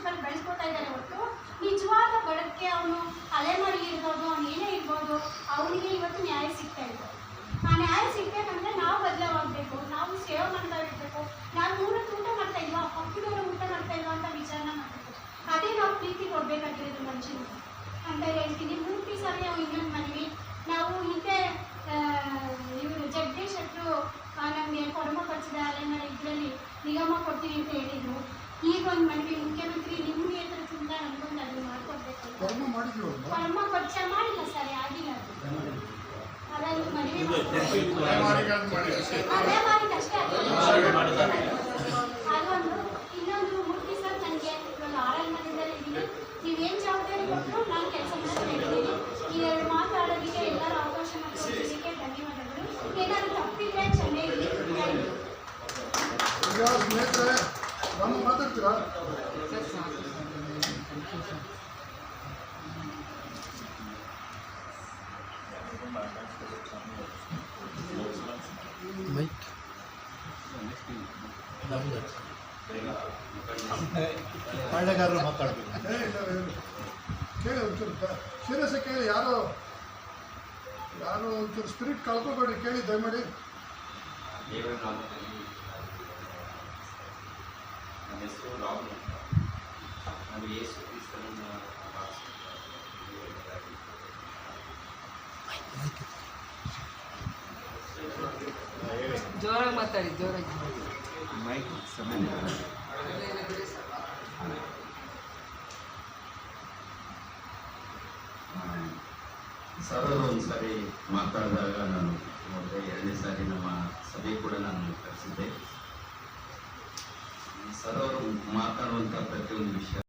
ಚಾಂಪಿಯನ್ಶಿಪ್ಪಲ್ಲಿ ಬೆಳೆಸ್ಕೊತಾ ಇದ್ದಾರೆ ಹೊರತು ನಿಜವಾದ ಬಡಕ್ಕೆ ಅವನು ಅಲೆಮಾರಿ ಇರ್ಬೋದು, ಅವನು ಏನೇ ಇರ್ಬೋದು, ಅವನಿಗೆ ಇವತ್ತು ನ್ಯಾಯ ಸಿಗ್ತಾ ಇದೆ. ಆ ನ್ಯಾಯ ಸಿಗ್ಬೇಕಂದ್ರೆ ನಾವು ಬದಲಾಗಬೇಕು, ನಾವು ಸೇವೆ ಮಾಡ್ತಾ ಇರಬೇಕು. ನಾವು ಮೂರತ್ತು ಊಟ ಮಾಡ್ತಾ ಇಲ್ವಾ, ಪಕ್ಕದವರು ಊಟ ಮಾಡ್ತಾ ಇಲ್ವಾ ಅಂತ ವಿಚಾರ ಮಾಡಬೇಕು. ಅದೇ ನಾವು ಪ್ರೀತಿ ಕೊಡಬೇಕಾಗಿರೋದು ಮನುಷ್ಯನಿಗೆ ಅಂತ ಹೇಳ್ತೀನಿ. ಮೂರ್ತಿ ಸರಿ ನಾವು ಇನ್ನೊಂದು ಮನವಿ, ನಾವು ಹಿಂದೆ ಇವರು ಜಗದೀಶ್ ಶೆಟ್ಟರು ನಮಗೆ ಕೊಡಮ ಪಕ್ಷದ ಅಲೆಮಾರಿ ಇದರಲ್ಲಿ ನಿಗಮ ಕೊಡ್ತೀವಿ ಅಂತ ಹೇಳಿದ್ರು. ಈಗ ಒಂದು ಮನವಿ, ಮುಖ್ಯಮಂತ್ರಿ ನಿಮಗೆ ಹತ್ರದಿಂದ ಅನ್ಕೊಂಡು ಅದನ್ನು ಮಾಡ್ಕೊಡ್ಬೇಕು. ಕೊಡಮ ಪಕ್ಷ ಮಾಡಿಲ್ಲ ಸರ್, ಆಗಿಲ್ಲ ಅದನ್ನು ಮನವಿ ಅದೇ ಮಾಡಿದ ಅಷ್ಟೇ. ಅದೊಂದು. ಇನ್ನೊಂದು ಮೂರ್ತಿ ಸರ್, ನನಗೆ ಇವಾಗ ಆರಲ್ ಮನೆಯಲ್ಲಿ ಇದ್ದೀನಿ, ನೀವೇನು ಜವಾಬ್ದಾರಿ ಕೊಟ್ಟರು ನಾನು ಕೆಲಸ ಮಾಡ್ತಾ ಇದ್ದೀನಿ. ಈ ಎರಡು ಮಾತಾಡೋದಕ್ಕೆ ಎಲ್ಲರೂ ಅವಕಾಶ ಮಾಡಿಕೊಡೋದಕ್ಕೆ ಧನ್ಯವಾದಗಳು. ಏನಾದರೂ ತಪ್ಪಿದ್ರೆ ಚೆನ್ನಾಗಿ ಮಾತಾಡ್ತೀರಾ? ಪಾಂಡಗಾರರು ಮಾತಾಡ್ಬೇಕು. ಕೇಳಿ ಒಂಚೂರು ಸೀರಿಯಸ್ ಕೇಳಿ, ಯಾರು ಒಂಚೂರು ಸ್ಪಿರಿಟ್ ಕಳ್ಕೊಬೇಡ್ರಿ, ಕೇಳಿ ದಯಮಾಡಿ. ನನ್ನ ಹೆಸರು ರಾಹುಲ್ ಅಂತ. ನಾನು ಯೇಸು ಕ್ರಿಸ್ತನನ್ನು ಜೋರಾಗಿ ಮಾತಾಡಿ, ಜೋರಾಗಿ ಮೈಕ್ ಸಮಯ. ಸರ್ ಒಂದು ಸಾರಿ ಮಾತಾಡಿದಾಗ ನಾನು ನೋಡಿದೆ, ಎರಡನೇ ಸಾರಿ ನಮ್ಮ ಸಭೆ ಕೂಡ ನಾನು ಕರೆಸಿದ್ದೆ. ಸರ್ ಅವರು ಮಾತಾಡುವ